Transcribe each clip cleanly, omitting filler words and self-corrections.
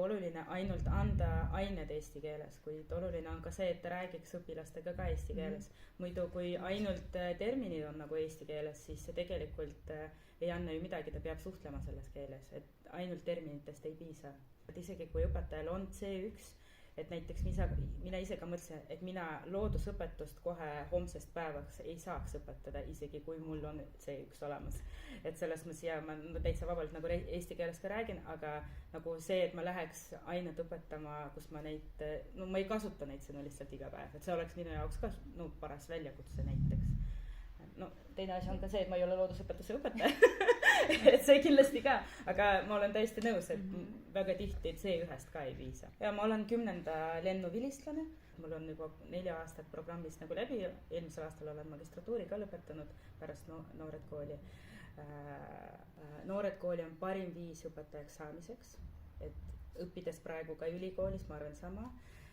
oluline ainult anda ained eesti keeles, kuid oluline on ka see, et ta räägiks õpilastega ka eesti keeles. Muidu kui ainult terminid on nagu eesti keeles, siis see tegelikult ei anna ju midagi, ta peab suhtlema selles keeles, et ainult terminitest ei piisa. Et isegi kui õpetajal on C1, et näiteks mina ise ka mõtlesin, et mina loodusõpetust kohe homsest päevaks ei saaks õpetada, isegi kui mul on C1 olemas. Et selles mõttes ja ma täitsa vabalt nagu eesti keeles ka räägin, aga nagu see, et ma läheks ainet õpetama, kus ma neid, no ma ei kasuta neid sõnu lihtsalt iga päev, et see oleks minu jaoks ka paras väljakutse näiteks. No teine asi on ka see, et ma ei ole loodusõpetuse õpetaja et see kindlasti ka, aga ma olen täiesti nõus, et väga tihti C1-st ka ei piisa. Ja ma olen 10. lennuvilistlane, mul on juba 4 aastat programmist nagu läbi, eelmisel aastal olen magistratuuri ka lõpetanud pärast Noored Kooli. Noored Kooli on parim viis õpetajaks saamiseks, et õppides praegu ka ülikoolis, ma arvan sama,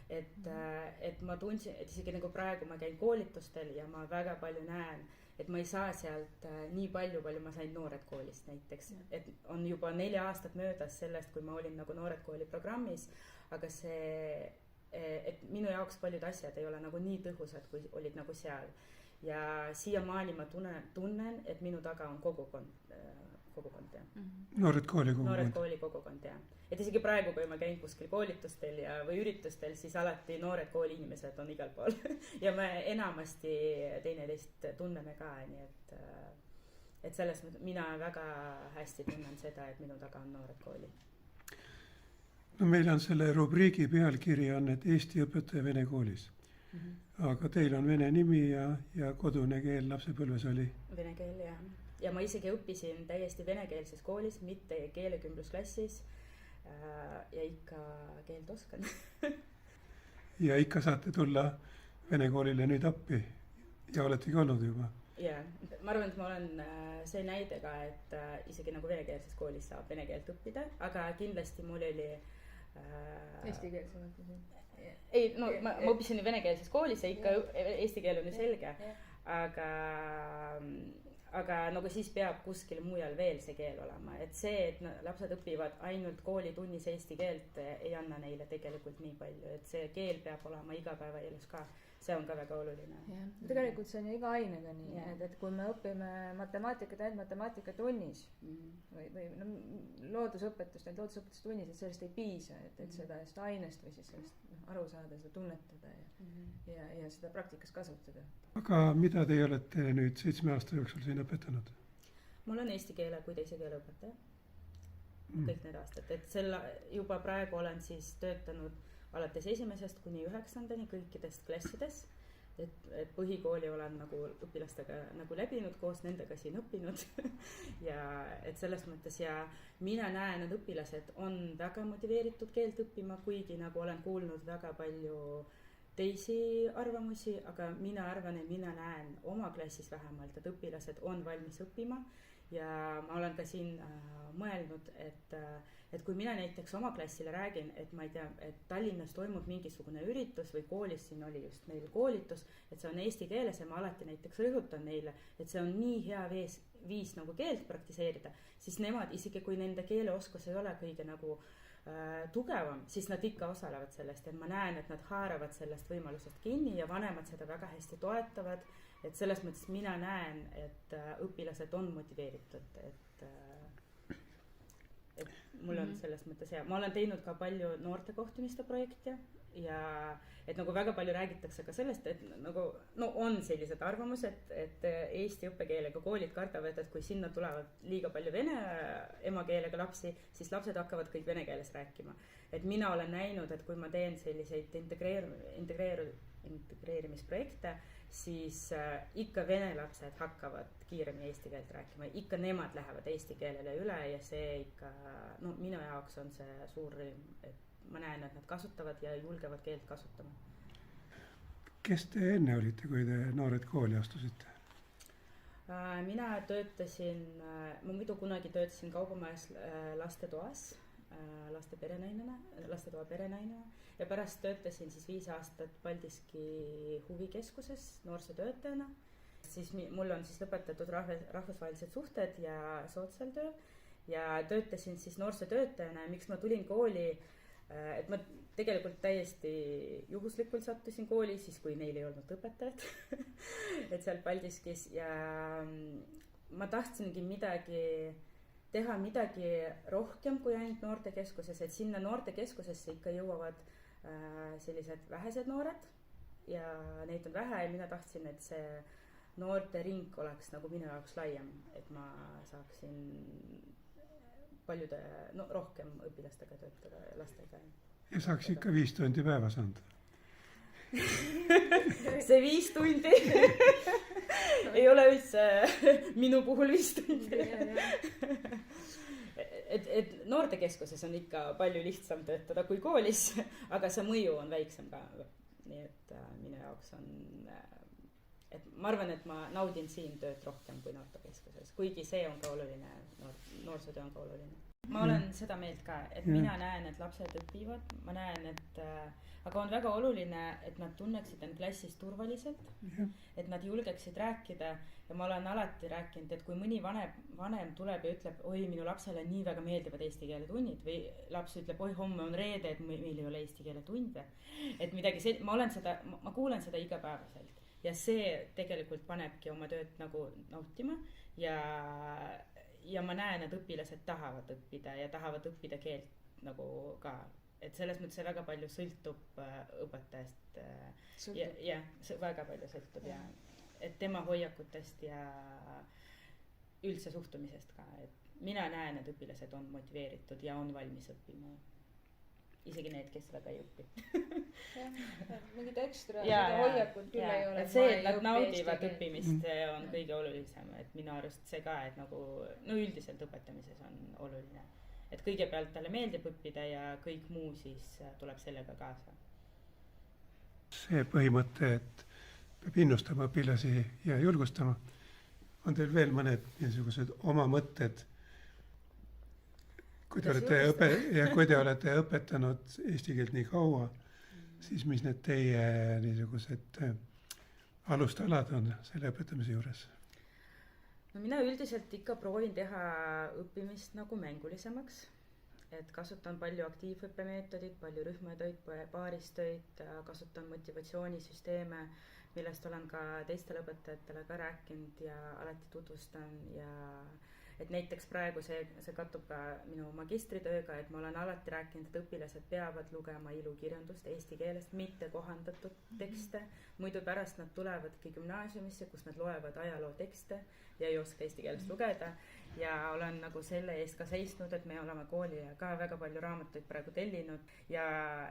et ma tundsin, et isegi nagu praegu ma käin koolitustel ja ma väga palju näen, et ma ei saa sealt nii palju ma sain Noored Koolist näiteks, et on juba 4 aastat möödas sellest, kui ma olin nagu Noored Kooli programmis, aga see, et minu jaoks paljud asjad ei ole nagu nii tõhusad, kui olid nagu seal. Ja siiamaani ma tunnen, et minu taga on kogukond ja. Noored Kooli kogukond, ja. Et isegi praegu, kui ma käin kuskil koolitustel või üritustel, siis alati Noored Kooli inimesed on igal pool ja me enamasti teineteist tunneme ka, nii et selles mõttes mina väga hästi tunnen seda, et minu taga on Noored Kooli. No meil on selle rubriigi pealkiri on, et Eesti õpetaja vene koolis. Aga teil on vene nimi ja kodune keel lapsepõlves oli? Vene keel, jah. Ja ma isegi õppisin täiesti venekeelses koolis, mitte keelekümblusklassis ja ikka keelt oskan. Ja ikka saate tulla vene koolile nüüd appi ja oletegi olnud juba? Ja, ma arvan, et ma olen see näide ka, et isegi nagu venekeelses koolis saab vene keelt õppida, aga kindlasti mul oli eesti keelse mõtlesin. Ei, no ma õppisin venekeelses koolis ja ikka eesti keel on ju selge, aga nagu siis peab kuskil mujal veel see keel olema, et see, et lapsed õpivad ainult koolitunnis eesti keelt ei anna neile tegelikult nii palju, et see keel peab olema igapäevaelus ka, see on ka väga oluline. Ja, tegelikult see on ju iga ainega nii, et kui me õpime matemaatikat ainult matemaatikatunnis või no, loodusõpetustunnis, et sellest ei piisa, et sellest ainest või siis sellest aru saada, seda tunnetada ja seda praktikas kasutada. Aga mida te olete nüüd 7 aasta jooksul siin õpetanud? Mul on eesti keele kui teise keele õpetaja. Kõik need aastad, et juba praegu olen siis töötanud alates 1. kuni 9. kõikidest klassides, et põhikooli olen nagu õpilastega nagu läbinud, koos nendega siin õppinud ja et selles mõttes ja mina näen, et õpilased on väga motiveeritud keelt õppima, kuigi nagu olen kuulnud väga palju teisi arvamusi, aga mina arvan, et mina näen oma klassis vähemalt, et õpilased on valmis õppima ja ma olen ka siin mõelnud, et kui mina näiteks oma klassile räägin, et ma ei tea, et Tallinnas toimub mingisugune üritus või koolis, siin oli just meil koolitus, et see on eesti keeles ja ma alati näiteks rõhutan neile, et see on nii hea viis nagu keelt praktiseerida, siis nemad, isegi kui nende keeleoskus ei ole kõige nagu tugevam, siis nad ikka osalevad sellest, et ma näen, et nad haaravad sellest võimalusest kinni ja vanemad seda väga hästi toetavad, et selles mõttes mina näen, et õpilased on motiveeritud, et mul on selles mõttes hea. Ma olen teinud ka palju noorte kohtumiste projekte ja et nagu väga palju räägitakse ka sellest, et nagu, no on sellised arvamused, et eesti õppekeelega koolid kardavad, et kui sinna tulevad liiga palju vene emakeelega lapsi, siis lapsed hakkavad kõik vene keeles rääkima. Et mina olen näinud, et kui ma teen selliseid integreerimisprojekte, siis ikka vene lapsed hakkavad kiiremini eesti keelt rääkima, ikka nemad lähevad eesti keelele üle ja see ikka, no minu jaoks on see suur rõõm, et ma näen, et nad kasutavad ja julgevad keelt kasutama. Kes te enne olite, kui te Noored Kooli astusite? Mina töötasin, ma muidu kunagi töötasin Kaubamajas lastetoas, lastetoa perenainena ja pärast töötasin siis 5 aastat Paldiski huvikeskuses noorsootöötajana. Siis mul on siis lõpetatud rahvusvahelised suhted ja sotsiaaltöö ja töötasin siis noorsootöötajana ja miks ma tulin kooli et ma tegelikult täiesti juhuslikult sattusin kooli siis, kui neil ei olnud õpetajat et seal Paldiskis ja ma tahtsingi teha midagi rohkem kui ainult noortekeskuses, et sinna noortekeskusesse ikka jõuavad sellised vähesed noored ja neid on vähe ja mina tahtsin, et see noorte ring oleks nagu minu jaoks laiem, et ma saaksin paljude, rohkem õpilastega töötada ja lastega. Ja saaks ikka 5 tundi päevas anda. See 5 tundi ei ole üldse minu puhul 5 tundi. Et noortekeskuses on ikka palju lihtsam töötada kui koolis, aga see mõju on väiksem ka. Nii et minu jaoks on, et ma arvan, et ma naudin siin tööd rohkem kui noortekeskuses, kuigi see on ka oluline, noorsootöö on ka oluline. Ma olen seda meelt ka, et mina näen, et lapsed õpivad, ma näen, et aga on väga oluline, et nad tunneksid end klassis turvaliselt, et nad julgeksid rääkida ja ma olen alati rääkinud, et kui mõni vanem tuleb ja ütleb, oi, minu lapsele nii väga meeldivad eesti keele tunnid või laps ütleb, oi, homme on reede, et meil ei ole eesti keele tunde, et midagi ma kuulen seda igapäevaselt ja see tegelikult panebki oma tööd nagu nautima ja ma näen, et õpilased tahavad õppida ja tahavad õppida keelt nagu ka, et selles mõttes see väga palju sõltub õpetajast ja väga palju sõltub ja et tema hoiakutest ja üldse suhtumisest ka, et mina näen, et õpilased on motiveeritud ja on valmis õppima, isegi need, kes väga ei õpi. Mingid ekstra hoiakut küll ei ole. Et see, et nad naudivad õppimist, see on kõige olulisem, et minu arust see ka, et nagu, üldiselt õpetamises on oluline, et kõigepealt talle meeldib õppida ja kõik muu siis tuleb sellega kaasa. See põhimõte, et peab innustama õpilasi ja julgustama, on teil veel mõned niisugused oma mõtted, kui te olete õpetanud eesti keelt nii kaua, siis mis need teie niisugused alustalad on selle õpetamise juures? No mina üldiselt ikka proovin teha õppimist nagu mängulisemaks, et kasutan palju aktiivõppemeetodit, palju rühmatöid, paaristöid, kasutan motivatsioonisüsteeme, millest olen ka teistele õpetajatele ka rääkinud ja alati tutvustan ja et näiteks praegu see kattub ka minu magistritööga, et ma olen alati rääkinud, et õpilased peavad lugema ilukirjandust eesti keelest, mitte kohandatud tekste, muidu pärast nad tulevadki gümnaasiumisse, kus nad loevad ajaloo tekste ja ei oska eesti keelest lugeda ja olen nagu selle eest ka seisnud, et me oleme koolile ka väga palju raamatuid praegu tellinud ja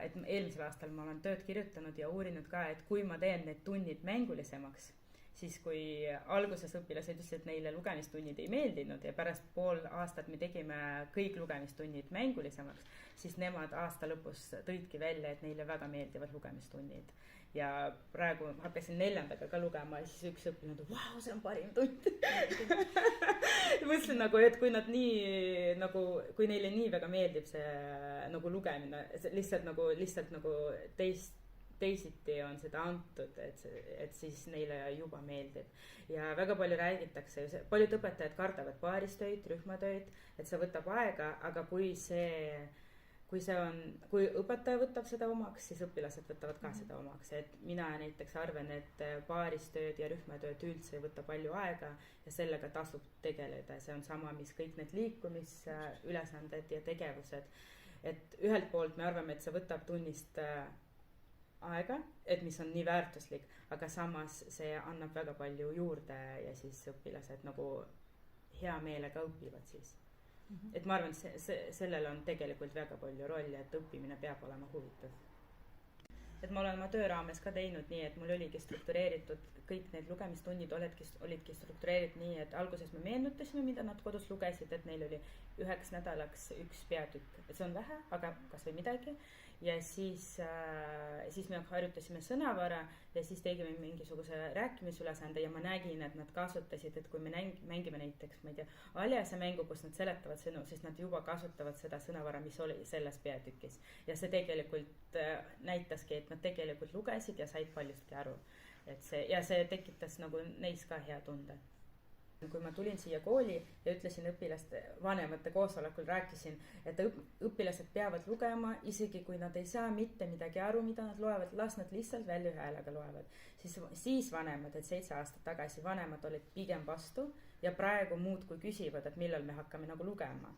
et eelmisel aastal ma olen tööd kirjutanud ja uurinud ka, et kui ma teen need tunnid mängulisemaks, siis kui alguses õpilased ütlesid, et neile lugemistunnid ei meeldinud ja pärast pool aastat me tegime kõik lugemistunnid mängulisemaks, siis nemad aasta lõpus tõidki välja, et neile väga meeldivad lugemistunnid. Ja praegu hakkasin 4. ka lugema ja siis üks õpilane tuli, vau, see on parim tund. Mõtlesin nagu, et kui nad nii, nagu, kui neile nii väga meeldib see nagu lugemine, lihtsalt nagu teisiti on seda antud, et siis neile juba meeldib. Ja väga palju räägitakse, paljud õpetajad kardavad paaristöid, rühmatöid, et see võtab aega, aga kui õpetaja võtab seda omaks, siis õpilased võtavad ka seda omaks, et mina näiteks arvan, et paaristööd ja rühmatööd üldse ei võta palju aega ja sellega tasub tegeleda, see on sama, mis kõik need liikumisülesanded ja tegevused, et ühelt poolt me arvame, et see võtab tunnist aega, et mis on nii väärtuslik, aga samas see annab väga palju juurde ja siis õpilased nagu hea meelega õpivad siis. Et ma arvan, et sellel on tegelikult väga palju rolli, et õppimine peab olema huvitav. Et ma olen oma töö raames ka teinud nii, et mul oligi struktureeritud, kõik need lugemistunnid olidki struktureeritud nii, et alguses me meenutasime, mida nad kodus lugesid, et neil oli 1 nädalaks 1 peatükk, et see on vähe, aga kas või midagi. Ja siis me harjutasime sõnavara ja siis tegime mingisuguse rääkimisülesande ja ma nägin, et nad kasutasid, et kui me mängime näiteks, ma ei tea, Aljase mängu, kus nad seletavad sõnu, siis nad juba kasutavad seda sõnavara, mis oli selles peatükis. Ja see tegelikult näitaski, et nad tegelikult lugesid ja said paljustki aru. Et see tekitas nagu neis ka hea tunde. kui ma tulin siia kooli ja ütlesin õpilaste vanemate koosolekul, rääkisin, et õpilased peavad lugema, isegi kui nad ei saa mitte midagi aru, mida nad loevad, las nad lihtsalt välja ühe häälega loevad. Siis vanemad, et 7 aastat tagasi vanemad olid pigem vastu ja praegu muudkui küsivad, et millal me hakkame nagu lugema.